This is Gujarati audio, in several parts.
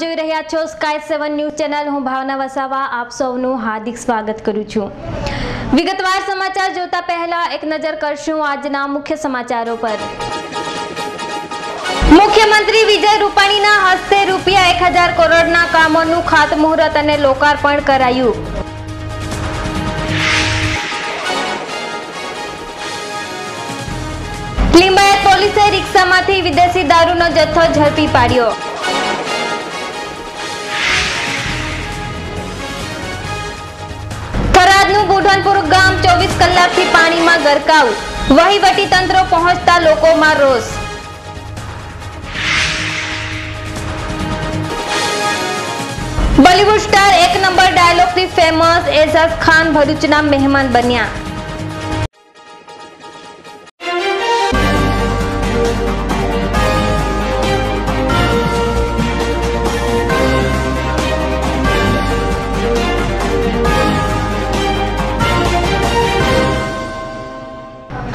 જોઈ રહ્યા છો સ્કાય 7 ન્યૂઝ ચેનલ। હું ભાવના વસાવા આપ સૌનું હાર્દિક સ્વાગત કરું છું। વિગતવાર સમાચાર જોતા પહેલા એક નજર કરશું આજના મુખ્ય સમાચારો પર। મુખ્યમંત્રી વિજય રૂપાણીના હસ્તે ₹1000 કરોડના કામોનું ખાતમુહૂર્ત અને લોકાર્પણ કરાયું। લીંબાયત પોલીસે રિક્ષામાંથી વિદેશી દારૂનો જથ્થો ઝડપી પાડ્યો। થરાદનું બુઢનપુર ગામ 24 કલાકથી પાણીમાં ગરકાવ, વહીવટી તંત્ર પહોંચતા લોકોમાં રોષ। બોલિવૂડ સ્ટાર 1 નંબર ડાયલોગથી ફેમસ એઝાઝ ખાન ભરૂચના મહેમાન બન્યા।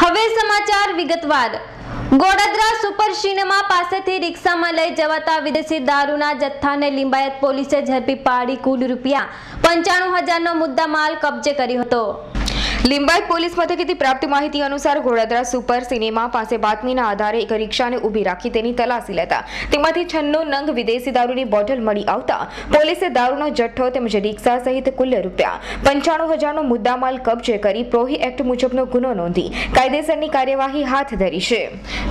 હવે સમાચાર વિગતવાર। ગોડાદરા સુપર સિનેમા પાસેથી રિક્ષામાં લઈ જવાતા વિદેશી દારૂના જથ્થાને લીંબાયત પોલીસે ઝડપી પાડી કુલ ₹95,000નો મુદ્દામાલ કબજે કર્યો હતો। લીંબાયત પોલીસ મથકેથી પ્રાપ્ત માહિતી અનુસાર ગોડાદરા સુપર સિનેમા પાસે બાતમીના આધારે એક રિક્ષાને ઊભી રાખી તેની તલાશી લેતા તેમાંથી 96 નંગ વિદેશી દારૂની બોટલ મળી આવતા પોલીસે દારૂનો જથ્થો તેમજ રિક્ષા સહિત કુલ ₹95,000નો મુદ્દામાલ કબજે કરી પ્રોહી એક્ટ મુજબનો ગુનો નોંધી કાયદેસરની કાર્યવાહી હાથ ધરી છે।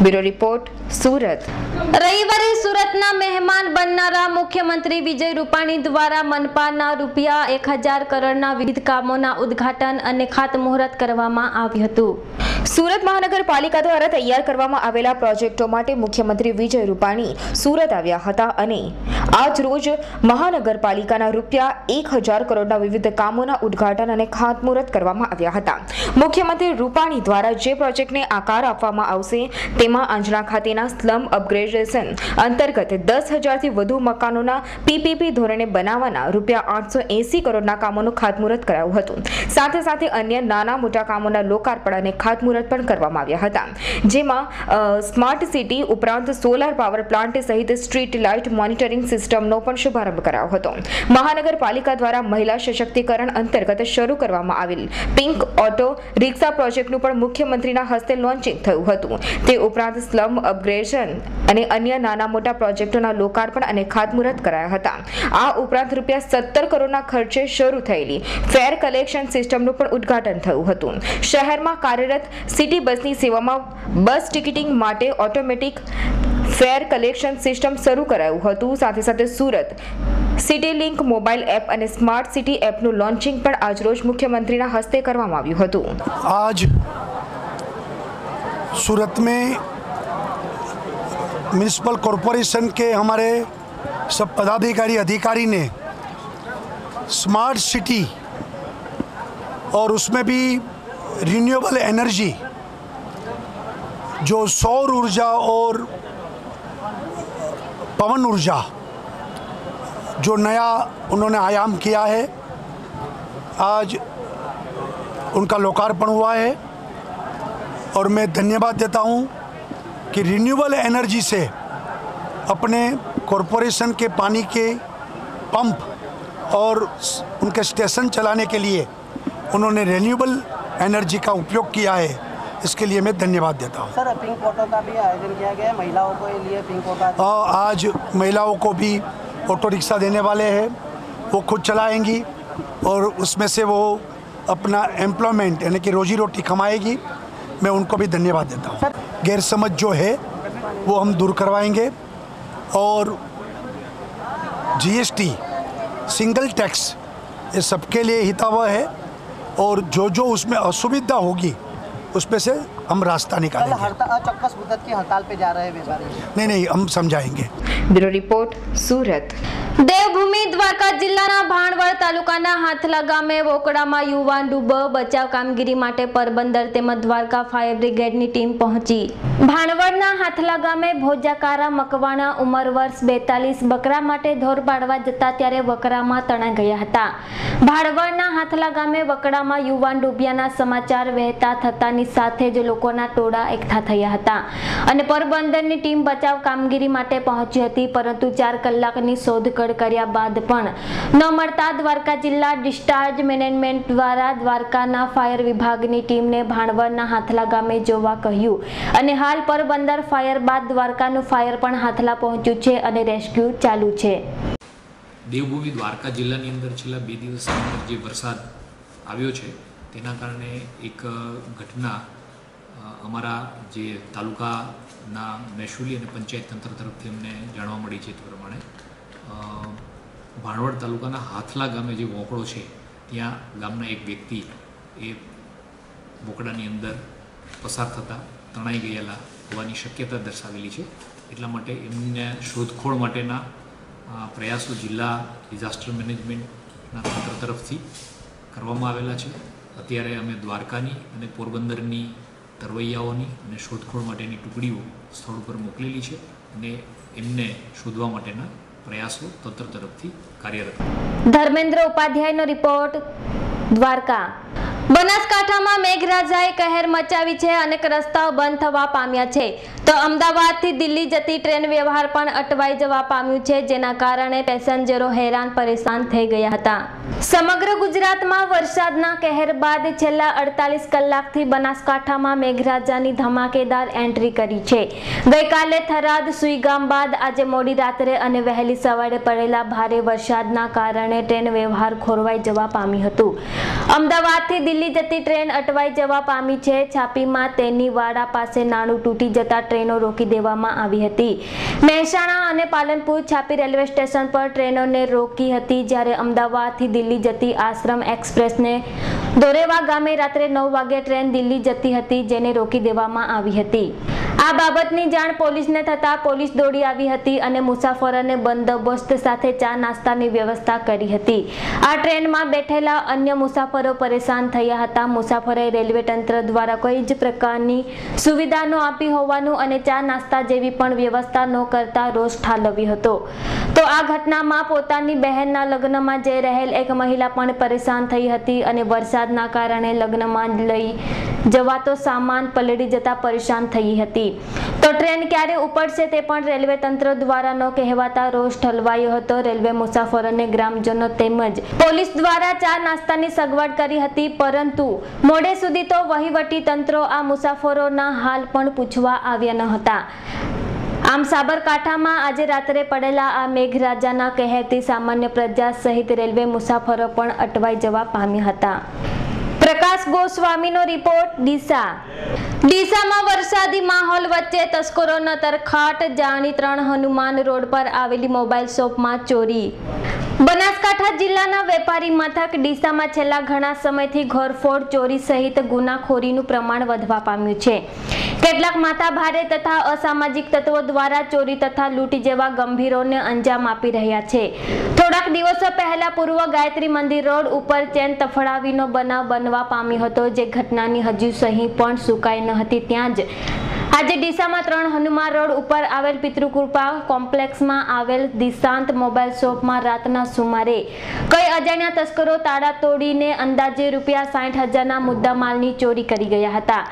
Bureau report, Surat. રવિવારે સુરતના મહેમાન બનનારા મુખ્યમંત્રી વિજય રૂપાણી દ્વારા મનપાના ₹1000 કરોડના વિવિધ કામોના ઉદ્ઘાટન અને ખાતમુહૂર્ત કરવામાં આવ્યું હતું। સુરત મહાનગરપાલિકા દ્વારા તૈયાર કરવામાં આવેલા પ્રોજેક્ટો માટે મુખ્યમંત્રી વિજય રૂપાણી સુરત આવ્યા હતા અને આજ રોજ મહાનગરપાલિકાના ₹1000 કરોડના વિવિધ કામોના ઉદ્ઘાટન અને ખાતમુહૂર્ત કરવામાં આવ્યા હતા। મુખ્યમંત્રી રૂપાણી દ્વારા જે પ્રોજેક્ટને આકાર આપવામાં આવશે તેમાં આંજણા ખાતેના સ્લમ અપગ્રેડેશન અંતર્ગત 10,000થી વધુ મકાનોના PPP ધોરણે બનાવવાના ₹880 કરોડના કામોનું ખાતમુહૂર્ત કરાયું હતું। સાથે સાથે અન્ય નાના મોટા કામોના લોકાર્પણ અને ખાતમુહૂર્ત પણ કરવામાં આવ્યા હતા। જેમાં સ્માર્ટ સિટી ઉપરાંત સોલાર પાવર પ્લાન્ટ સહિત સ્ટ્રીટ લાઇટ મોનિટરિંગ સિસ્ટમનો પણ શુભારંભ કરાયો હતો। મહાનગરપાલિકા દ્વારા મહિલા સશક્તિકરણ અંતર્ગત શરૂ કરવામાં આવેલ પિંક ઓટો રિક્ષા પ્રોજેક્ટનું પણ મુખ્યમંત્રીના હસ્તે લોન્ચિંગ થયું હતું। તે ઉપરાંત સ્લમ અપગ્રેડેશન અને અન્ય નાના મોટા પ્રોજેક્ટોના લોકાર્પણ અને ખાતમુહૂર્ત કરાયા હતા। આ ઉપરાંત ₹17 કરોડના ખર્ચે શરૂ થયેલી ફેર કલેક્શન સિસ્ટમનું પણ ઉદ્ઘાટન થયું હતું। શહેરમાં કાર્યરત સિટી બસની સેવામાં બસ ટિકિટિંગ માટે ઓટોમેટિક ફેર કલેક્શન સિસ્ટમ શરૂ કરાયું હતું। સાથે સાથે Surat city link mobile app અને સ્માર્ટ સિટી એપનું લોન્ચિંગ પણ આજરોજ મુખ્યમંત્રીના હસ્તે કરવામાં આવ્યું હતું। आज सूरत में म्यूनिसिपल कॉरपोरेशन के हमारे सब पदाधिकारी अधिकारी ने स्मार्ट सिटी और उसमें भी रिन्यूएबल एनर्जी जो सौर ऊर्जा और पवन ऊर्जा जो नया उन्होंने आयाम किया है, आज उनका लोकार्पण हुआ है और मैं धन्यवाद देता हूं कि रिन्यूएबल एनर्जी से अपने कॉरपोरेशन के पानी के पंप और उनके स्टेशन चलाने के लिए उन्होंने रिन्यूएबल एनर्जी का उपयोग किया है। इसके लिए मैं धन्यवाद देता हूँ। सर, पिंक ऑटो का भी आयोजन किया गया है महिलाओं के लिए। पिंक ऑटो आज महिलाओं को भी ऑटो रिक्शा देने वाले हैं, वो खुद चलाएंगी और उसमें से वो अपना एम्प्लॉयमेंट यानी कि रोजी रोटी कमाएगी। मैं उनको भी धन्यवाद देता हूँ। गैरसमझ जो है वो हम दूर करवाएंगे और GST सिंगल टैक्स ये सबके लिए हितावह है और जो जो उसमें असुविधा होगी उसमें से हम रास्ता निकालेंगे। चौक्कस मुद्दत की हड़ताल पे जा रहे हैं व्यापारी। नहीं, हम समझाएंगे। ब्यूरो रिपोर्ट, सूरत। દેવભૂમિ દ્વારકા જિલ્લાના ભાણવડ તાલુકાના હાથલા ગામે વોકડામાં યુવાન ડૂબ બચાવ કામગીરી માટે પરબંદર તેમજ દ્વારકા ફાયર બ્રિગેડની ટીમ પહોંચી। ભાણવડના હાથલા ગામે ભોજાકારા મકવાણા ઉંમર વર્ષ 42 બકરા માટે ધોર પાડવા જતા ત્યારે વકરામાં તણાઈ ગયા હતા। ભાણવડના હાથલા ગામે વકડામાં યુવાન ડૂબ્યાના સમાચાર વહેતા થતાની સાથે જ લોકોના ટોળા એકઠા થયા હતા અને પરબંદરની ટીમ બચાવ કામગીરી માટે પહોંચી હતી, પરંતુ 4 કલાકની શોધ શોધખોળ કર્યા બાદ પણ ન મળતા દ્વારકા જિલ્લા ડિસ્ચાર્જ મેનેજમેન્ટ દ્વારા દ્વારકાના ફાયર વિભાગની ટીમને ભાણવડના હાથલા ગામે જોવા કહ્યું અને હાલ પોરબંદર ફાયર બાદ દ્વારકાનું ફાયર પણ હાથલા પહોંચ્યું છે અને રેસ્ક્યુ ચાલુ છે. દેવભૂમિ દ્વારકા જિલ્લાની અંદર છેલ્લા 2 દિવસની અંદર જે વરસાદ આવ્યો છે તેના કારણે એક ઘટના અમારા જે તાલુકાના મહેસૂલી અને પંચાયત તંત્ર તરફથી અમને જાણવા મળી છે તે પ્રમાણે ભાણવડ તાલુકાના હાથલા ગામે જે વોકળો છે ત્યાં ગામના એક વ્યક્તિ એ વોકડાની અંદર પસાર થતાં તણાઈ ગયેલા હોવાની શક્યતા દર્શાવેલી છે. એટલા માટે એમને શોધખોળ માટેના પ્રયાસો જિલ્લા ડિઝાસ્ટર મેનેજમેન્ટના તંત્ર તરફથી કરવામાં આવેલા છે. અત્યારે અમે દ્વારકાની અને પોરબંદરની તરવૈયાઓની અને શોધખોળ માટેની ટુકડીઓ સ્થળ ઉપર મોકલેલી છે અને એમને શોધવા માટેના પ્રયાસો તંત્ર તરફથી કાર્યરત. ધર્મેન્દ્ર ઉપાધ્યાયનો રિપોર્ટ, દ્વારકા. બનાસકાંઠામાં મેઘરાજાએ કહેર મચાવી છે. અનેક રસ્તાઓ બંધ થવા પામ્યા છે તો અમદાવાદથી દિલ્હી જતી ટ્રેન વ્યવહાર પણ અટવાઈ જવા પામ્યું છે, જેના કારણે પેસેન્જરો હેરાન પરેશાન થઈ ગયા હતા. સમગ્ર ગુજરાતમાં વરસાદના કહેર બાદ છેલ્લા 48 કલાકથી બનાસકાંઠામાં મેઘરાજાની ધમાકેદાર એન્ટ્રી કરી છે. ગઈકાલે થરાદ સુઈગામ બાદ આજે મોડી રાત્રે અને વહેલી સવારે પડેલા ભારે વરસાદના કારણે ટ્રેન વ્યવહાર ખોરવાઈ જવા પામ્યું હતું. અમદાવાદથી દિલ્હી જતી ટ્રેન અટવાઈ જવા પામી છે. છાપીમાં તેની વાડા પાસે નાણું તૂટી જતા ટ્રેનો રોકી દેવામાં આવી હતી. મહેસાણા અને પાલનપુર છાપી રેલવે સ્ટેશન પર ટ્રેનોને રોકી હતી, જ્યારે અમદાવાદથી દિલ્હી જતી આશ્રમ એક્સપ્રેસને દોરેવા ગામે રાત્રે 9 વાગે ટ્રેન દિલ્હી જતી હતી, જેને રોકી દેવામાં આવી હતી. આ બાબતની જાણ પોલીસને થતાં પોલીસ દોડી આવી હતી અને મુસાફરોને બંદોબસ્ત સાથે ચા નાસ્તાની વ્યવસ્થા કરી હતી. આ ટ્રેનમાં બેઠેલા અન્ય મુસાફરો પરેશાન થયા હતા. મુસાફરોએ રેલવે તંત્ર દ્વારા કોઈ જ પ્રકારની સુવિધા ન આપી હોવાનું અને ચા નાસ્તા જેવી પણ વ્યવસ્થા ન કરતા રોષ ઠાલવ્યો હતો. તો આ ઘટનામાં પોતાની બહેનના લગ્નમાં જઈ રહેલ એક મહિલા પણ પરેશાન થઈ હતી અને વરસાદના કારણે લગ્નમાં લઈ જવાતો સામાન પલળી જતા પરેશાન થઈ હતી. તો ટ્રેન ક્યારે ઉપડશે તે પણ રેલવે તંત્ર દ્વારા ન કહેવાતા રોષ ઠલવાયો હતો. રેલવે મુસાફરોને ગ્રામજનો તેમજ પોલીસ દ્વારા ચા નાસ્તાની સગવડ કરી હતી, પરંતુ મોડે સુધી તો વહીવટી તંત્રો આ મુસાફરોના હાલ પણ પૂછવા આવ્યા ન હતા. આમ સાબરકાંઠામાં આજે રાત્રે પડેલા આ મેઘરાજાના કહેરથી સામાન્ય પ્રજા સહિત રેલવે મુસાફરો પણ અટવાઈ જવા પામ્યા હતા. પ્રકાશ ગોસ્વામીનો રિપોર્ટ, ડીસા. ડીસામાં વરસાદી માહોલ વચ્ચે તસ્કરોનો તરખાટ. જાણી 3 હનુમાન રોડ પર આવેલી મોબાઈલ શોપમાં ચોરી. બનાસકાંઠા જિલ્લાના વેપારી મથક ડીસામાં છેલ્લા ઘણા સમયથી ઘરફોડ, ચોરી સહિત ગુનાખોરીનું પ્રમાણ વધવા પામ્યું છે. કેટલાક માથાભારે તથા અસામાજિક તત્વો દ્વારા ચોરી તથા લૂંટ જેવા ગંભીરોને અંજામ આપી રહ્યા છે. થોડાક દિવસો પહેલા પૂર્વ ગાયત્રી મંદિર રોડ ઉપર ચેન તફડાવીનો બનાવ બનવા પામ્યો હતો, જે ઘટનાની હજુ સહી પણ સુકાઈ ન હતી. ત્યાં જ આજે ડીસામાં 3 હનુમાન રોડ ઉપર આવેલ પિતૃકૃપા કોમ્પ્લેક્સમાં આવેલ દિશાંત મોબાઈલ શોપમાં રાતના સુમારે કઈ અજાણ્યા તસ્કરો તાળા તોડીને અંદાજે ₹60,000ના મુદ્દામાલની ચોરી કરી ગયા હતા,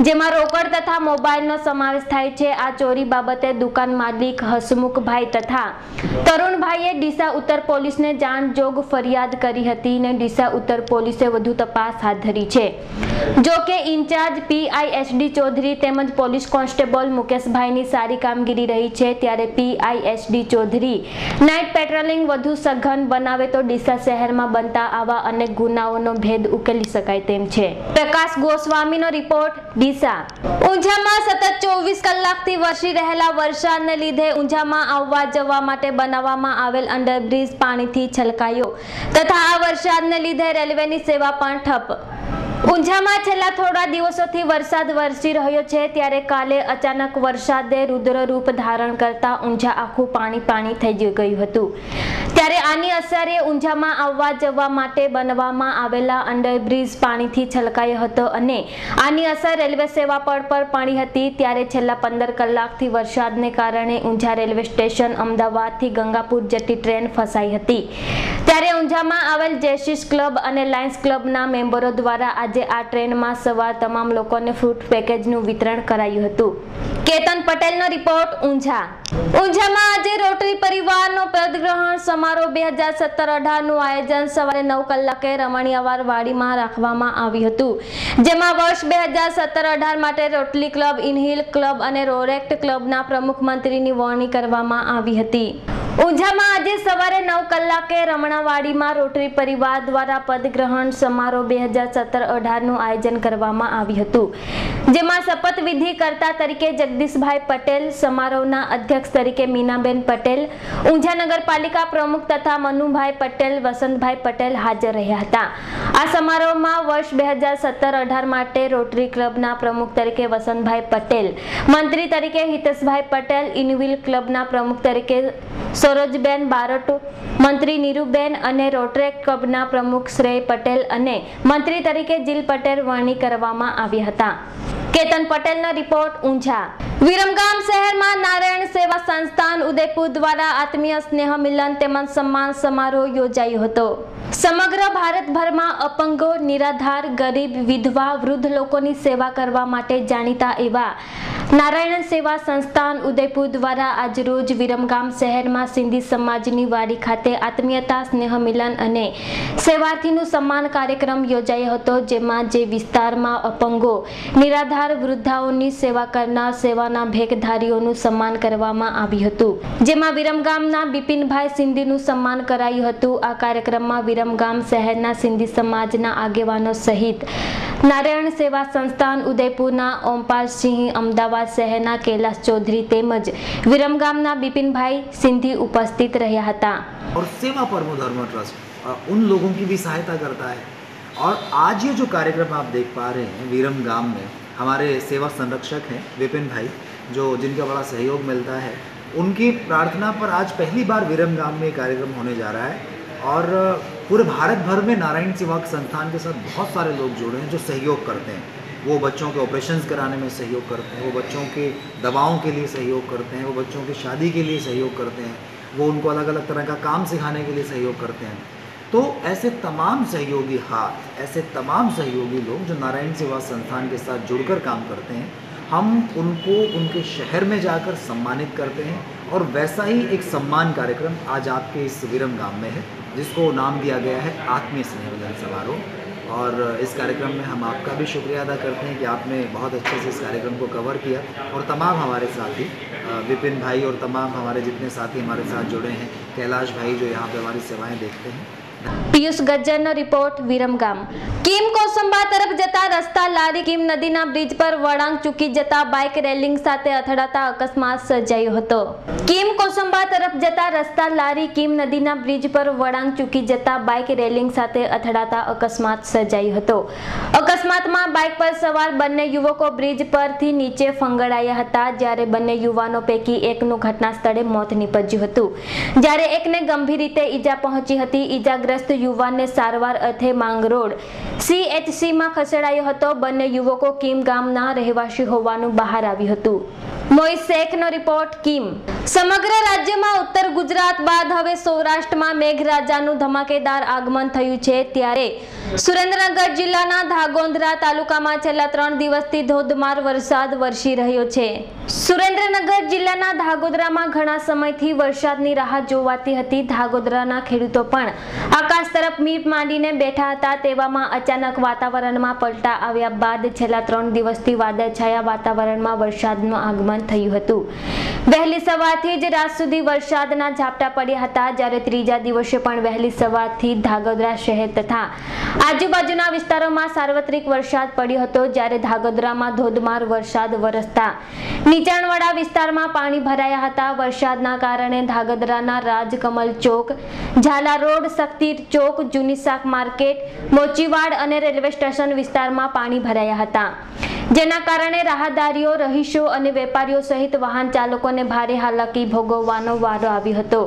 જેમાં રોકડ તથા મોબાઈલનો સમાવેશ થાય છે. આ ચોરી બાબતે દુકાન માલિક હસમુખભાઈ તથા તરુણભાઈએ ડીસા ઉત્તર પોલીસને જાણજોગ ફરિયાદ કરી હતી અને ડીસા ઉત્તર પોલીસે વધુ તપાસ હાથ ધરી છે. જો કે ઇન્ચાર્જ PISD ચૌધરી તેમજ પોલીસ કોન્સ્ટેબલ મુકેશભાઈની સારી કામગીરી રહી છે, ત્યારે PISD ચૌધરી નાઇટ પેટ્રોલિંગ વધુ સઘન બનાવે તો ડીસા શહેરમાં બનતા આવા અનેક ગુનાઓનો ભેદ ઉકેલી શકાય તેમ છે. પ્રકાશ ગોસ્વામીનો રિપોર્ટ, ડીસા. ઊંઝામાં સતત 24 કલાકથી વરસી રહેલા વરસાદને લીધે ઊંઝામાં આવવા જવા માટે બનાવવામાં આવેલ અંડરબ્રિજ પાણીથી છલકાયો તથા આ વરસાદને લીધે રેલવેની સેવા પણ ઠપ. ઊંઝામાં છેલ્લા થોડા દિવસોથી વરસાદ વરસી રહ્યો છે, ત્યારે કાલે અચાનક વરસાદે રુદ્ર રૂપ ધારણ કરતા ઊંઝા આખું પાણી થઈ ગયું હતું. ત્યારે આની અસરે ઊંઝામાં આવવા જવા માટે બનાવવામાં આવેલા અંડરબ્રિજ પાણીથી છલકાયો હતો અને આની અસર રેલવે સેવા પર પડી હતી. ત્યારે છેલ્લા 15 કલાકથી વરસાદને કારણે ઊંઝા રેલવે સ્ટેશન અમદાવાદથી ગંગાપુર જતી ટ્રેન ફસાઈ હતી. ત્યારે ઊંઝામાં આવેલ જેસીસ ક્લબ અને લાયન્સ ક્લબના મેમ્બરો દ્વારા આજે આ ટ્રેનમાં સવાર તમામ લોકોને ફ્રૂટ પેકેજનું વિતરણ કરાયું હતું. કેતન પટેલનો રિપોર્ટ, ઊંઝા. ઊંઝામાં આજે રોટરી પરિવારનો પદગ્રહણ સમારોહ 2017-18 નું આયોજન સવારે 9 કલાકે રમણીયાવાર વાડીમાં રાખવામાં આવ્યું હતું, જેમાં વર્ષ 2017-18 માટે રોટરી ક્લબ, ઇનહિલ ક્લબ અને રોરેક્ટ ક્લબના પ્રમુખ મંત્રીની વરણી કરવામાં આવી હતી. ઊંઝામાં આજે સવારે 9 કલાકે રમણાવાડીમાં રોટરી પરિવાર દ્વારા પદગ્રહણ સમારોહ 2017-18 નું આયોજન કરવામાં આવ્યું હતું, જેમાં શપથવિધિ કરતા તરીકે જગદીશભાઈ પટેલ, સમારોહના અધ્યક્ષ તરીકે મીનાબેન પટેલ, ઊંઝા નગરપાલિકા પ્રમુખ તથા મનુભાઈ પટેલ, વસંતભાઈ પટેલ હાજર રહ્યા હતા. આ સમારોહમાં વર્ષ 2017-18 માટે રોટરી ક્લબના પ્રમુખ તરીકે વસંતભાઈ પટેલ, મંત્રી તરીકે હિતેશભાઈ પટેલ, ઇનવિલ ક્લબના પ્રમુખ તરીકે સરોજબેન બારોટ, મંત્રી નીરુબેન અને રોટરેક્ટ ક્લબના પ્રમુખ શ્રેય પટેલ અને મંત્રી તરીકે જીલ પટેલ વરણી કરવામાં આવ્યા હતા. કેતન પટેલનો રિપોર્ટ, ઊંઝા. વિરમગામ શહેરમાં નારાયણ સેવા સંસ્થાન ઉદયપુર દ્વારા આત્મીય સ્નેહ મિલન તેમજ સન્માન સમારોહ યોજાયો હતો. સમગ્ર ભારતભરમાં અપંગો, નિરાધાર, ગરીબ, વિધવા, વૃદ્ધ લોકોની સેવા કરવા માટે જાણીતા એવા નારાયણ સેવા સંસ્થાન ઉદયપુર દ્વારા આજરોજ વિરમગામ શહેરમાં સિંધી સમાજની વાડી ખાતે આત્મીયતા, સ્નેહ મિલન અને સેવાર્થીનું સન્માન કાર્યક્રમ યોજાયો હતો, જેમાં જે વિસ્તારમાં અપંગો, નિરાધાર, વૃદ્ધાઓની સેવા કરનાર સેવાના ભેખધારીઓનું સન્માન કરવામાં આવ્યું હતું, જેમાં વિરમગામના બિપિનભાઈ સિંધીનું સન્માન કરાયું હતું. આ કાર્યક્રમમાં વિરમગામ શહેરના સિંધી સમાજના આગેવાનો સહિત નારાયણ સેવા સંસ્થાન ઉદયપુરના ઓમપાલસિંહ, અમદાવાદ શહેરના कैलाश चौधरी તેમજ વિરમગામના બિપિનભાઈ સિંધી उपस्थित રહ્યા હતા. और सेवा परमो धर्म ट्रस्ट उन लोगों की भी सहायता करता है. और आज ये जो कार्यक्रम आप देख पा रहे हैं विरमगाम में, हमारे सेवा संरक्षक हैं विपिन भाई, जो जिनका बड़ा सहयोग मिलता है, उनकी प्रार्थना पर आज पहली बार विरमगाम में कार्यक्रम होने जा रहा है. और पूरे भारत भर में नारायण सेवा संस्थान के साथ बहुत सारे लोग जुड़े हैं जो सहयोग करते हैं. वो बच्चों के ऑपरेशंस कराने में सहयोग करते हैं, वो बच्चों की दवाओं के लिए सहयोग करते हैं, वो बच्चों की शादी के लिए सहयोग करते हैं, वो उनको अलग अलग तरह का काम सिखाने के लिए सहयोग करते हैं. तो ऐसे तमाम सहयोगी हाथ, ऐसे तमाम सहयोगी लोग जो नारायण सेवा संस्थान के साथ जुड़कर काम करते हैं, हम उनको उनके शहर में जाकर सम्मानित करते हैं. और वैसा ही एक सम्मान कार्यक्रम आज आपके इस विरमगाम में है, जिसको नाम दिया गया है आत्मीय स्नेह मिलन समारोह. और इस कार्यक्रम में हम आपका भी शुक्रिया अदा करते हैं कि आपने बहुत अच्छे से इस कार्यक्रम को कवर किया. और तमाम हमारे साथी विपिन भाई और तमाम हमारे जितने साथी हमारे साथ जुड़े हैं, कैलाश भाई जो यहाँ पे हमारी सेवाएं देखते हैं. પિયુષ ગજ્જરનો રિપોર્ટ, વિરમગામ. કિમ કોસંબા તરફ જતા રસ્તા લારી કિમ નદીના બ્રિજ પર વળાંક ચૂકી જતા બાઇક રેલિંગ સાથે અથડાતા અકસ્માત સર્જાયો હતો. કિમ કોસંબા તરફ જતા રસ્તા લારી કિમ નદીના બ્રિજ પર વળાંક ચૂકી જતા બાઇક રેલિંગ સાથે અથડાતા અકસ્માત સર્જાયો હતો. અકસ્માતમાં બાઇક પર સવાર બંને યુવકો બ્રિજ પરથી નીચે ફંગડાયા હતા, જ્યારે બંને યુવાનો પૈકી એકનું ઘટના સ્થળે મોત નીપજ્યું હતું, જ્યારે એકને ગંભીર રીતે ઈજા પહોંચી હતી. ઈજાગ્રસ્ત યુવાનને સારવાર અર્થે માંગરોળ CHCમાં ખસેડાયો હતો. બંને યુવકો કિમ ગામના રહેવાસી હોવાનું બહાર આવ્યું હતું. મોઇસ શેખનો રિપોર્ટ, કિમ. સમગ્ર રાજ્યમાં ઉત્તર ગુજરાત બાદ હવે સૌરાષ્ટ્રમાં મેઘરાજાનું ધમાકેદાર આગમન થયું છે, ત્યારે સુરેન્દ્રનગર જિલ્લાના ધાગોંદ્રા તાલુકામાં છેલ્લા 3 દિવસથી ધોધમાર વરસાદ વરસી રહ્યો છે. સુરેન્દ્રનગર જિલ્લાના ધાગોદ્રામાં ઘણા સમયથી વરસાદની રાહ જોવાતી હતી. ધાગોદ્રાના ખેડૂતો પણ આકાશ તરફ મીટ માંડીને બેઠા હતા. તેવામાં અચાનક વાતાવરણમાં પલટા આવ્યા બાદ છેલ્લા 3 દિવસથી વાદળછાયા વાતાવરણમાં વરસાદનું આગમન થયું હતું. વહેલી સવારથી જ રાત સુધી વરસાદના ઝાપટા પડ્યા હતા, જ્યારે ત્રીજા દિવસે પણ વહેલી સવારથી ધાગોદ્રા શહેર તથા આજુબાજુના વિસ્તારોમાં સાર્વત્રિક વરસાદ પડ્યો હતો. જ્યારે ધાગોદ્રામાં ધોધમાર વરસાદ વરસતા નીચાણવાળા વિસ્તારમાં પાણી ભરાયા હતા. વરસાદના કારણે ધાગોદ્રાના રાજકમલ ચોક, ઝાલા રોડ, શક્તિ ચોક, જૂની શાક માર્કેટ, મોચીવાડ અને રેલવે સ્ટેશન વિસ્તારમાં પાણી ભરાયા હતા, જેના કારણે રાહદારીઓ, રહીશો અને વેપારીઓ સહિત વાહન ચાલકોને ભારે હાલાકી ભોગવવાનો વારો આવ્યો હતો.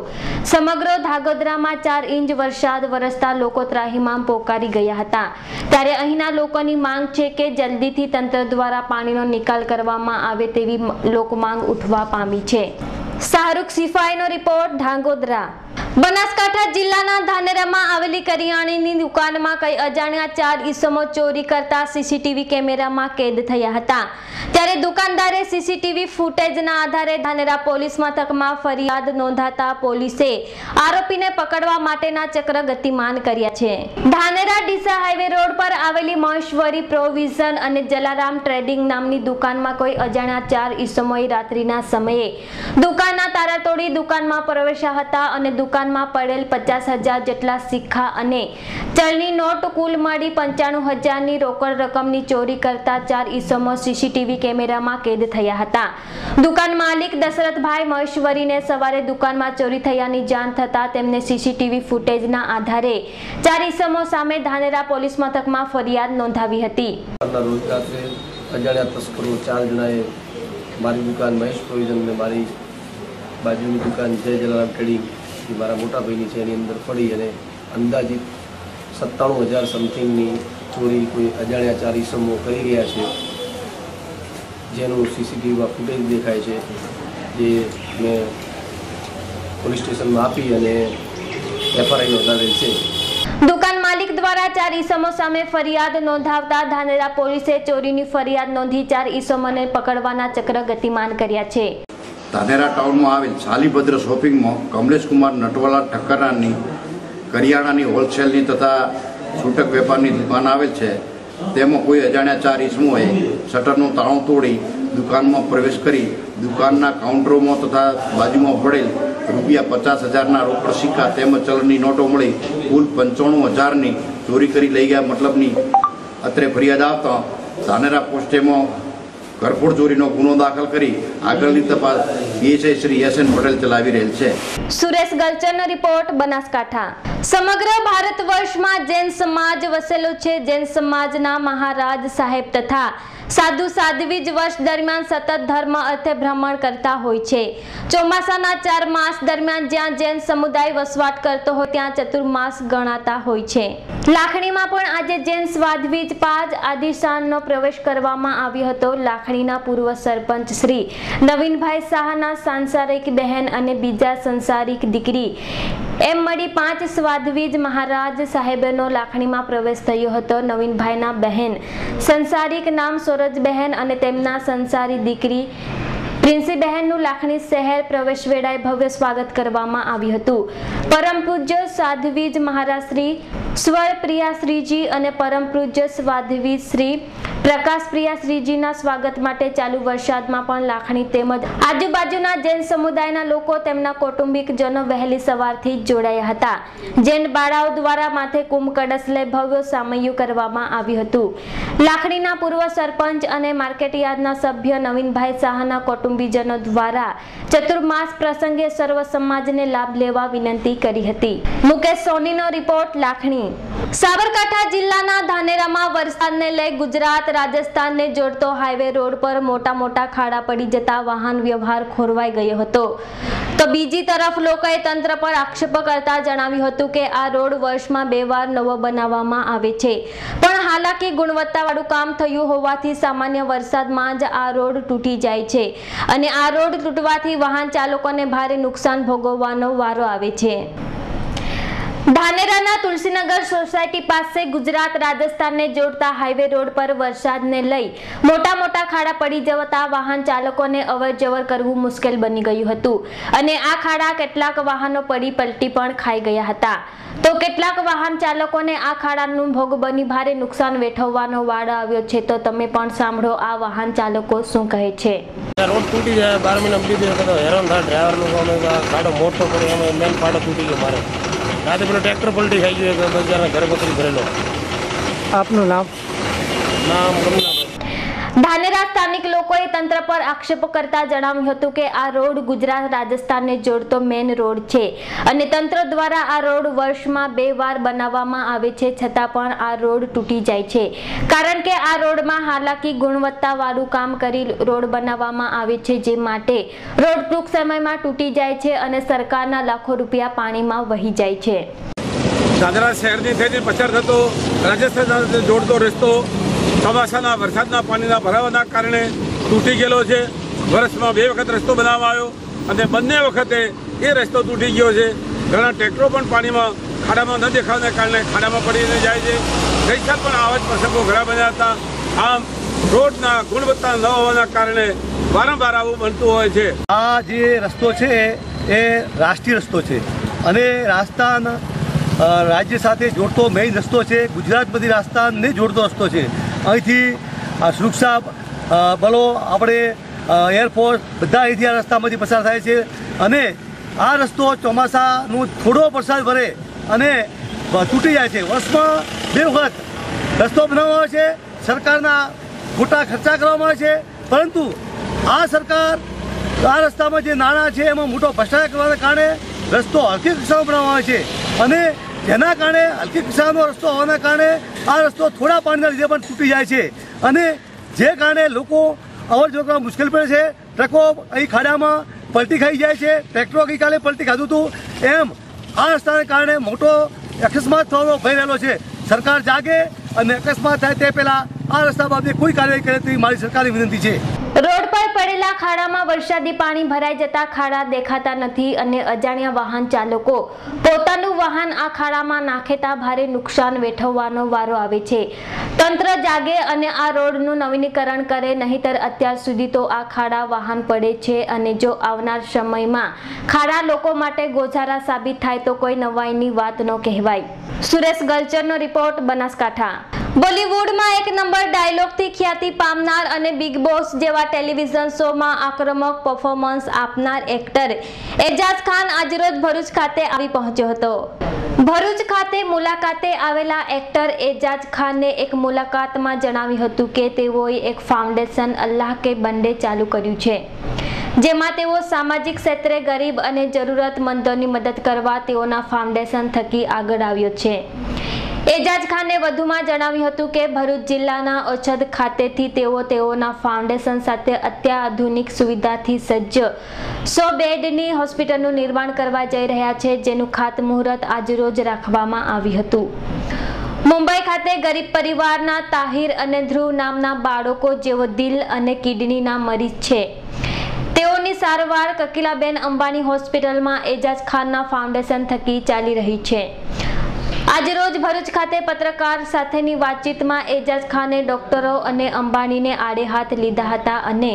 સમગ્ર ધાગોદ્રામાં 4 ઇંચ વરસાદ વરસતા લોકો ત્રાહિમામ પોકારી ગયા હતા. ત્યારે અહીંના લોકોની માંગ છે કે જલ્દીથી તંત્ર દ્વારા પાણીનો નિકાલ કરવામાં આવે તેવી લોક માંગ ઉઠવા પામી છે. શાહરૂખ સિફાઈનો રિપોર્ટ, ધાંગોદ્રા. બનાસકાંઠા જિલ્લાના ધાનેરામાં આવેલી કરિયાણાની દુકાનમાં કઈ અજાણ્યા 4 ઈસમો ચોરી કરતા સીસીટીવી કેમેરામાં કેદ થયા હતા। ત્યારે દુકાનદારે સીસીટીવી ફૂટેજના આધારે ધાનેરા પોલીસ મથકમાં ફરિયાદ નોંધાતા પોલીસે આરોપીને પકડવા માટેના ચક્ર ગતિમાન કર્યા છે। ધાનેરા ડીસા હાઈવે રોડ પર આવેલી મહેશ્વરી પ્રોવિઝન અને જલારામ ટ્રેડિંગ નામની દુકાનમાં કોઈ અજાણ્યા 4 ઈસમોએ રાત્રિના સમયે દુકાનના તાળા તોડી દુકાનમાં પ્રવેશ્યા હતા અને દુકાનમાં પડેલ 50,000 જેટલા સિક્કા અને ચલણી નોટ કુલ મળી 95,000ની રોકડ રકમની ચોરી કરતા 4 ઈસમો સીસીટીવી કેમેરામાં કેદ થયા હતા। દુકાન માલિક દશરથભાઈ મહેશ્વરીને સવારે દુકાનમાં ચોરી થયાની જાણ થતા તેમને સીસીટીવી ફૂટેજના આધારે 4 ઈસમો સામે ધાનેરા પોલીસ મથકમાં ફરિયાદ નોંધાવી હતી। રોજ રાત્રે અજાણ્યા તસ્કરો 4 જણાએ મારી દુકાન મહેશ પ્રોવિઝન ને મારી બાજુની દુકાન જય જલારામ ટ્રેડિંગ જે મારા મોટા ભાઈની છે એની અંદર પડી અને અંદાજિત 97,000 સમથિંગની ચોરી કોઈ અજાણ્યા 4 ઈસમો કરી ગયા છે, જેનું સીસીટીવીમાં ફૂટેજ દેખાય છે, જે મેં પોલીસ સ્ટેશનમાં આપી અને એફઆરઆઈ નોંધાવેલ છે। દુકાન માલિક દ્વારા 4 ઈસમો સામે ફરિયાદ નોંધાવતા ધાનેરા પોલીસે ચોરીની ફરિયાદ નોંધી 4 ઈસમોને પકડવાના ચક્ર ગતિમાન કર્યા છે। ધાનેરા ટાઉનમાં આવેલ શાલીભદ્ર શોપિંગ મોલ કમલેશ કુમાર નટવાલા ઠક્કરાની કરિયાણાની હોલસેલની તથા છૂટક વેપારની દુકાન આવેલ છે। તેમાં કોઈ અજાણ્યા 4 ઈસમોએ શટરનું તાળું તોડી દુકાનમાં પ્રવેશ કરી દુકાનના કાઉન્ટરોમાં તથા બાજુમાં પડેલ ₹50,000ના રોકડ સિક્કા તેમજ ચલણની નોટો મળી કુલ 95,000ની ચોરી કરી લઈ ગયા મતલબની અત્રે ફરિયાદ આવતા ધાનેરા પોસ્ટેમાં ઘરફોડ ચોરીનો ગુનો દાખલ કરી આગળની તપાસ પીએસઆઈ શ્રી એસએન પટેલ ચલાવી રહેલ છે। સુરેશ ગલચરનો રિપોર્ટ, બનાસકાંઠા। સમગ્ર ભારત વર્ષમાં જૈન સમાજ વસેલો છે। જૈન સમાજના મહારાજ સાહેબ તથા સાધુ સાધ્વી જ વર્ષ દરમિયાન સતત ધર્મ અર્થે ભ્રમણ કરતા હોય છે। ચોમાસાના 4 માસ દરમિયાન જ્યાં જૈન સમુદાય વસવાટ કરતો હોય ત્યાં ચતુર્માસ ગણાતા હોય છે। લાખણીમાં પણ આજે જૈન સ્વાધ્વીજ 5 આદિશાનનો પ્રવેશ કરવામાં આવ્યો હતો। લાખણીના પૂર્વ સરપંચ શ્રી નવીનભાઈ શાહના સાંસારિક બહેન અને બીજા સંસારિક દીકરી એમ મળી 5 સ્વાધ્વીજ મહારાજ સાહેબનો લાખણીમાં પ્રવેશ થયો હતો। નવીનભાઈના બહેન સંસારિક નામ સોરજબહેન અને તેમના સંસારી દીકરી પ્રિન્સીબહેનનું લાખણી શહેર પ્રવેશ વેળાએ ભવ્ય સ્વાગત કરવામાં આવ્યું હતું। પરમ પૂજ્ય સાધ્વીજ મહારાજ શ્રી સ્વરપ્રિયા શ્રીજી અને પરમ પૂજ્ય સ્વાધ્વી શ્રી પ્રકાશ પ્રિયા શ્રીજીના સ્વાગત માટે ચાલુ વરસાદમાં પણ લાખણી તેમજ આજુબાજુના જૈન સમુદાયના લોકો તેમના કૌટુંબિકજનો વહેલી સવારથી જોડાયા હતા। જૈન બાળાઓ દ્વારા માથે કુંભ કળશ લઈ ભવ્ય સામૈયું કરવામાં આવ્યું હતું। લાખણીના પૂર્વ સરપંચ અને માર્કેટયાર્ડના સભ્ય નવીનભાઈ શાહના કૌટુંબિકજનો દ્વારા ચતુર્માસ પ્રસંગે સર્વ સમાજને લાભ લેવા વિનંતી કરી હતી। મુકેશ સોનીનો રિપોર્ટ, લાખણી। સાબરકાંઠા જિલ્લાના ધાનેરામાં વરસાદને લઈ ગુજરાત રાજસ્થાનને જોડતો હાઈવે રોડ પર મોટા ખાડા પડી જતા વાહન વ્યવહાર ખોરવાઈ ગયો હતો। તો બીજી તરફ લોકોએ તંત્ર પર આક્ષેપ કરતા જણાવ્યું હતું કે આ રોડ વર્ષમાં 2 વાર નવો બનાવવામાં આવે છે, પણ હાલાકી ગુણવત્તાવાળું કામ થયું હોવાથી સામાન્ય વરસાદમાં જ આ રોડ તૂટી જાય છે અને આ રોડ તૂટવાથી વાહન ચાલકોને ભારે નુકસાન ભોગવવાનો વારો આવે છે। ધાનેરાના તુલસીનગર સોસાયટી પાસે ગુજરાત રાજસ્થાનને જોડતા હાઈવે રોડ પર વરસાદને લઈ મોટા ખાડા પડી જતા વાહન ચાલકોને અવરજવર કરવું મુશ્કેલ બની ગયું હતું અને આ ખાડા કેટલાક વાહનો પડી પલટી પણ ખાઈ ગયા હતા। તો કેટલાક વાહન ચાલકોને આ ખાડાનું ભોગ બની ભારે નુકસાન વેઠવવાનો વારો આવ્યો છે। તો તમે પણ સાંભળો આ વાહન ચાલકો શું કહે છે। રોડ તૂટી જાય 12 મહિના બીજી વખત હેરાન થાય ડ્રાઈવરનો ખાડો મોટો પડે એમાં મેન ખાડો તૂટી ગયો મારે રાતે પેલો ટ્રેક્ટર પલટી ખાઈ ગયો બજારના ઘરે બકરી ભરેલો। આપનું નામ? ધાનેરા સ્થાનિક લોકોએ તંત્ર પર આક્ષેપ કરતા જણાવ્યું હતું કે આ રોડ ગુજરાત રાજસ્થાનને જોડતો મેન રોડ છે અને તંત્ર દ્વારા આ રોડ વર્ષમાં 2 વાર બનાવવામાં આવે છે, છતાં પણ આ રોડ તૂટી જાય છે કારણ કે આ રોડમાં હાલાકી ગુણવત્તાવાળું કામ કરી રોડ બનાવવામાં આવે છે, જે માટે રોડ ટૂંક સમયમાં તૂટી જાય છે અને સરકારના લાખો રૂપિયા પાણીમાં વહી જાય છે। ધાનેરા શહેરની થઈને પસાર થતો રાજસ્થાન જોડતો રસ્તો ચોમાસાના વરસાદના પાણીના ભરાવાના કારણે તૂટી ગયેલો છે। વર્ષમાં 2 વખત રસ્તો બનાવવામાં આવ્યો અને બંને વખતે એ રસ્તો તૂટી ગયો છે। ઘણા ટ્રેક્ટરો પણ પાણીમાં ખાડામાં ન દેખાવાને કારણે ખાડામાં પડીને જાય છે. ગઈ સાલ પણ આવા જ પ્રસંગો ઘણા બન્યા હતા. આમ રોડના ગુણવત્તા ન હોવાના કારણે વારંવાર આવું બનતું હોય છે. આ જે રસ્તો છે એ રાષ્ટ્રીય રસ્તો છે અને રાજસ્થાન રાજ્ય સાથે જોડતો મેઇન રસ્તો છે. ગુજરાતમાંથી રાજસ્થાનને જોડતો રસ્તો છે. અહીંથી સુરક્ષા બળો, આપણે એરફોર્સ બધા અહીંથી આ રસ્તામાંથી પસાર થાય છે અને આ રસ્તો ચોમાસાનું થોડો વરસાદ ભરે અને તૂટી જાય છે. વર્ષમાં 2 વખત રસ્તો બનાવવામાં આવે છે. સરકારના મોટા ખર્ચા કરવામાં આવે છે, પરંતુ આ સરકાર આ રસ્તામાં જે નાણાં છે એમાં મોટો ભ્રષ્ટાચાર કરવાના કારણે રસ્તો હલકી કક્ષાનો બનાવવામાં આવે છે અને જેના કારણે હલકી કક્ષાનો રસ્તો હોવાના કારણે આ રસ્તો થોડા પાણીના લીધે પણ તૂટી જાય છે અને જે કારણે લોકો અવર જવર કરવા મુશ્કેલ પડે છે. ટ્રકો અહીં ખાડામાં પલટી ખાઈ જાય છે. ટ્રેક્ટરો ગઈકાલે પલટી ખાધું હતું. એમ આ રસ્તાને કારણે મોટો અકસ્માત થવાનો ભય રહેલો છે. સરકાર જાગે અને અકસ્માત થાય તે પહેલાં આ રસ્તા બાબતે કોઈ કાર્યવાહી કરે તેવી મારી સરકારની વિનંતી છે. રોડ પર પડેલા ખાડામાં વરસાદી પાણી ભરાઈ જતા ખાડા દેખાતા નથી અને અજાણ્યા વાહન ચાલકો પોતાનું વાહન આ ખાડામાં નાખેતા ભારે નુકસાન વેઠવવાનો વારો આવે છે. તંત્ર જાગે અને આ રોડનું નવીનીકરણ કરે, નહીંતર અત્યાર સુધી તો આ ખાડા વાહન પડે છે અને જો આવનાર સમયમાં ખાડા લોકો માટે ગોઝારા સાબિત થાય તો કોઈ નવાઈની વાત ન કહેવાય. સુરેશ ગલચરનો રિપોર્ટ, બનાસકાંઠા. બોલિવૂડમાં 1 નંબર ડાયલોગથી ખ્યાતિ પામનાર અને બિગ બોસ જેવા ટેલિવિઝન શોમાં આક્રમક પરફોર્મન્સ આપનાર એક્ટર એજાઝ ખાન આજરોજ ભરૂચ ખાતે આવી પહોંચ્યો હતો. ભરૂચ ખાતે મુલાકાતે આવેલા એક્ટર એજાઝ ખાને એક મુલાકાતમાં જણાવ્યું હતું કે તેઓએ એક ફાઉન્ડેશન અલ્લાહ કે બંડે ચાલુ કર્યું છે, જેમાં તેઓ સામાજિક ક્ષેત્રે ગરીબ અને જરૂરતમંદોની મદદ કરવા તેઓના ફાઉન્ડેશન થકી આગળ આવ્યો છે. એજાઝ ખાને વધુમાં જણાવ્યું હતું કે ભરૂચ જિલ્લાના ઓછદ ખાતેથી તેઓના ફાઉન્ડેશન સાથે અત્યાધુનિક સુવિધાથી સજ્જ 100 બેડની હોસ્પિટલનું નિર્માણ કરવા જઈ રહ્યા છે, જેનું ખાતમુહૂર્ત આજરોજ રાખવામાં આવ્યું હતું. મુંબઈ ખાતે ગરીબ પરિવારના તાહિર અને ધ્રુવ નામના બાળકો જેઓ દિલ અને કિડનીના મરીઝ છે, તેઓની સારવાર કકિલાબેન અંબાણી હોસ્પિટલમાં એજાઝ ખાનના ફાઉન્ડેશન થકી ચાલી રહી છે. આજરોજ ભરૂચ ખાતે પત્રકાર સાથેની વાતચીતમાં એજાઝ ખાને ડોક્ટરો અને અંબાણીને આડે હાથ લીધા હતા અને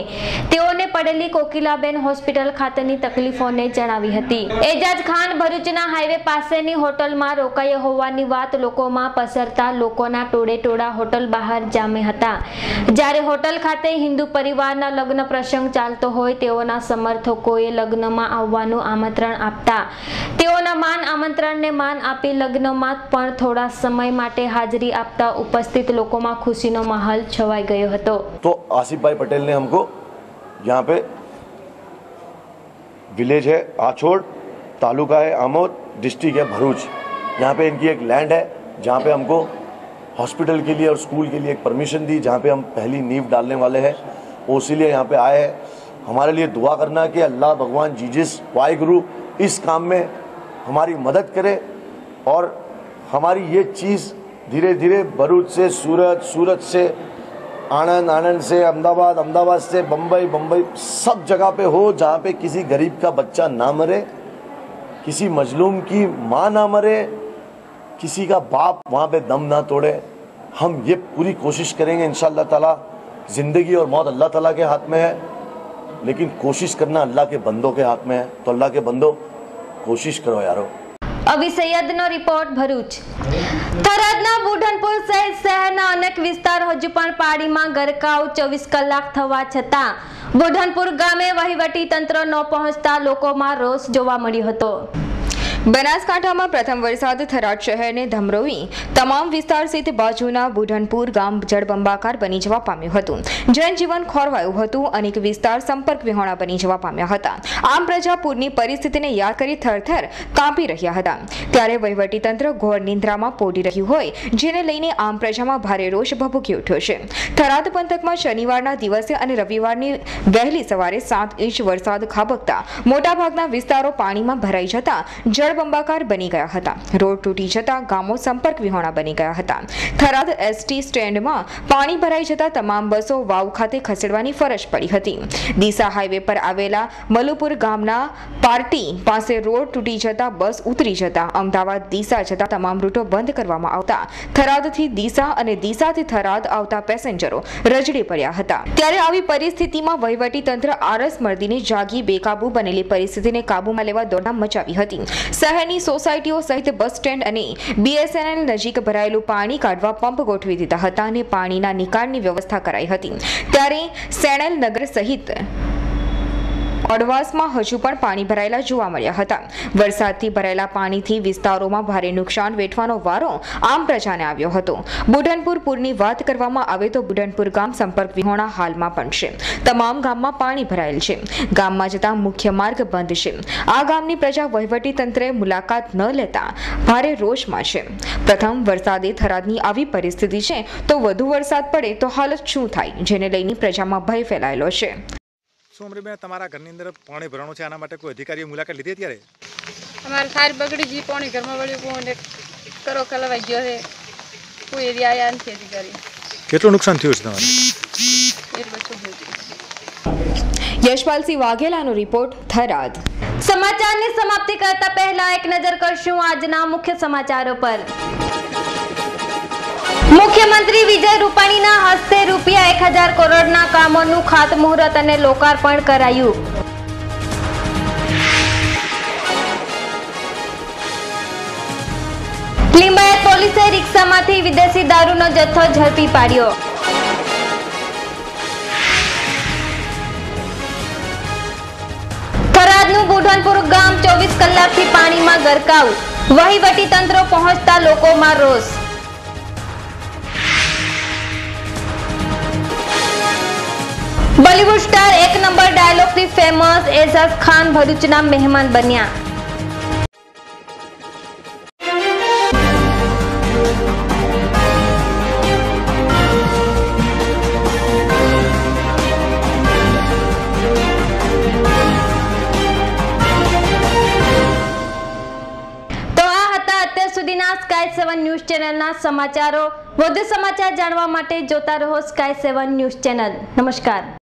તેઓને પડેલી કોકિલાબેન હોસ્પિટલ ખાતેની તકલીફોને જણાવી હતી. એજાઝ ખાન ભરૂચના હાઈવે પાસેની હોટલમાં રોકાયા હોવાની વાત લોકોમાં પસરતા લોકોના ટોળે-ટોળા હોટલ બહાર જામે હતા. જ્યારે હોટલ ખાતે હિન્દુ પરિવારના લગ્ન પ્રસંગ ચાલતો હોય તેઓના સમર્થકોએ લગ્નમાં આવવાનું આમંત્રણ આપતા તેઓના માન આમંત્રણને માન આપી લગ્નમાં પણ થોડા સમય માટે હાજરી આપતા उपस्थित लोगों में खुशी नो माहौल छवाई गयो हतो. तो आसिफ भाई पटेल ने हमको यहाँ पे विलेज है आछोड़, तालुका है आमोद, डिस्ट्रिक्ट है भरूच, यहाँ पे इनकी एक लैंड है जहाँ पे हमको हॉस्पिटल के लिए और स्कूल के लिए एक परमिशन दी, जहाँ पे हम पहली नींव डालने वाले हैं. वो इसीलिए यहाँ पे आए हैं. हमारे लिए दुआ करना कि अल्लाह भगवान जीजस वाहिगुरु इस काम में हमारी मदद करे और हमारी ये चीज़ धीरे धीरे भरूच से सूरत, सूरत से आनंद, आनंद से अहमदाबाद, अहमदाबाद से बम्बई, बम्बई सब जगह पे हो जहाँ पे किसी गरीब का बच्चा ना मरे, किसी मजलूम की माँ ना मरे, किसी का बाप वहाँ पे दम ना तोड़े. हम ये पूरी कोशिश करेंगे इंशाअल्लाह ताला. ज़िंदगी और मौत अल्लाह ताला के हाथ में है, लेकिन कोशिश करना अल्लाह के बंदों के हाथ में है. तो अल्लाह के बंदो कोशिश करो यारो. अभी सैयदनो रिपोर्ट भरूच. થરાદના બુઢનપુર સહિત શહેરના અનેક વિસ્તાર હજુ પણ પાણીમાં ગરકાવ 24 કલાક થવા છતાં બુઢનપુર ગામે વહીવટી તંત્ર ન પહોંચતા લોકોમાં રોષ જોવા મળ્યો હતો. બનાસકાંઠામાં પ્રથમ વરસાદ થરાદ શહેરને ધમરોવી તમામ વિસ્તાર સહિત બાજુના બુઢનપુર ગામ જળબંબાકાર બની જવા પામ્યું હતું. જનજીવન ખોરવાયું હતું. અનેક વિસ્તાર સંપર્ક વિહોણા બની જવા પામ્યા હતા. આમ પ્રજા પૂરની પરિસ્થિતિને યાદ કરી થરથર કાંપી રહ્યા હતા. ત્યારે વહીવટીતંત્ર ઘોર નિંદ્રામાં પોડી રહ્યું હોય, જેને લઈને આમ પ્રજામાં ભારે રોષ ભભૂકી ઉઠ્યો છે. થરાદ પંથકમાં શનિવારના દિવસે અને રવિવારની વહેલી સવારે 7 ઇંચ વરસાદ ખાબકતા મોટાભાગના વિસ્તારો પાણીમાં ભરાઈ જતા જળ જળબંબાકાર બની ગયા હતા. રોડ તૂટી જતા ગામો સંપર્ક વિહોણા બની ગયા હતા. થરાદ એસટી સ્ટેન્ડમાં પાણી ભરાઈ જતા તમામ બસો વાવ ખાતે ખસેડવાની ફરજ પડી હતી. ડીસા હાઈવે પર આવેલા મલુપુર ગામના પાર્ટી પાસે રોડ તૂટી જતા બસ ઉતરી જતા અમદાવાદ ડીસા જતા તમામ રૂટો બંધ કરવામાં આવતા થરાદથી ડીસા અને ડીસાથી થરાદ આવતા પેસેન્જરો રજડે પડ્યા હતા. ત્યારે આવી પરિસ્થિતિમાં વહીવટી તંત્ર આરસ મર્દીને જાગી બેકાબુ બનેલી પરિસ્થિતિને કાબૂમાં લેવા દોડધામ મચાવી હતી. શહેરની સોસાયટીઓ સહિત બસ સ્ટેન્ડ અને BSNL નજીક ભરાયેલું પાણી કાઢવા પંપ ગોઠવી દીધા હતા અને પાણીના નિકાલની વ્યવસ્થા કરાઈ હતી. ત્યારે સેણેલ નગર સહિત અડવાસમાં હજુ પણ પાણી ભરાયેલા જોવા મળ્યા હતા. વરસાદથી ભરાયેલા પાણીથી વિસ્તારોમાં ભારે નુકસાન વેઠવાનો વારો આમ પ્રજાને આવ્યો હતો. બુઢનપુર પૂરની વાત કરવામાં આવે તો બુઢનપુર ગામ સંપર્ક વિહોણા હાલમાં પણ છે. તમામ ગામમાં પાણી ભરાયેલ છે. ગામમાં જતા મુખ્ય માર્ગ બંધ છે. આ ગામની પ્રજા વહીવટી તંત્રે મુલાકાત ન લેતા ભારે રોષમાં છે. પ્રથમ વરસાદે થરાદની આવી પરિસ્થિતિ છે તો વધુ વરસાદ પડે તો હાલત શું થાય, જેને લઈને પ્રજામાં ભય ફેલાયેલો છે. શું અમરીબેન, તમારા ઘરની અંદર પાણી ભરાણું છે, આના માટે કોઈ અધિકારીએ મુલાકાત લીધી અત્યારે? અમારે સારી બગડી ગઈ, પાણી ઘરમાં વળ્યું, કોને કરો કલવાઈ ગયો છે, કોઈ એરિયા આયા નથી અધિકારી. કેટલું નુકસાન થયું છે તમારે? યશપાલસિંહ વાઘેલાનો રિપોર્ટ, થરાદ. સમાચારની સમાપ્તિ કરતા પહેલા એક નજર કરશું આજના મુખ્ય સમાચારો પર. મુખ્યમંત્રી વિજય રૂપાણીના હસ્તે રૂપિયા 1000 કરોડના કામોનું ખાતમુહૂર્ત અને લોકાર્પણ કરાયું. લિંબાયત પોલીસે રિક્ષામાંથી વિદેશી દારૂનો જથ્થો ઝડપી પાડ્યો. થરાદનું બુઢનપુર ગામ 24 કલાકથી પાણીમાં ગરકાવ. વહીવટી તંત્ર પહોંચતા લોકોમાં રોષ. બોલિવૂડ સ્ટાર 1 નંબર ડાયલોગથી ફેમસ એઝાઝ ખાન ભરૂચના મહેમાન બન્યા. તો આ હતા અત્યાર સુધીના સ્કાય 7 ન્યૂઝ ચેનલના સમાચારો. વધુ સમાચાર જાણવા માટે જોતા રહો સ્કાય 7 ન્યૂઝ ચેનલ. નમસ્કાર.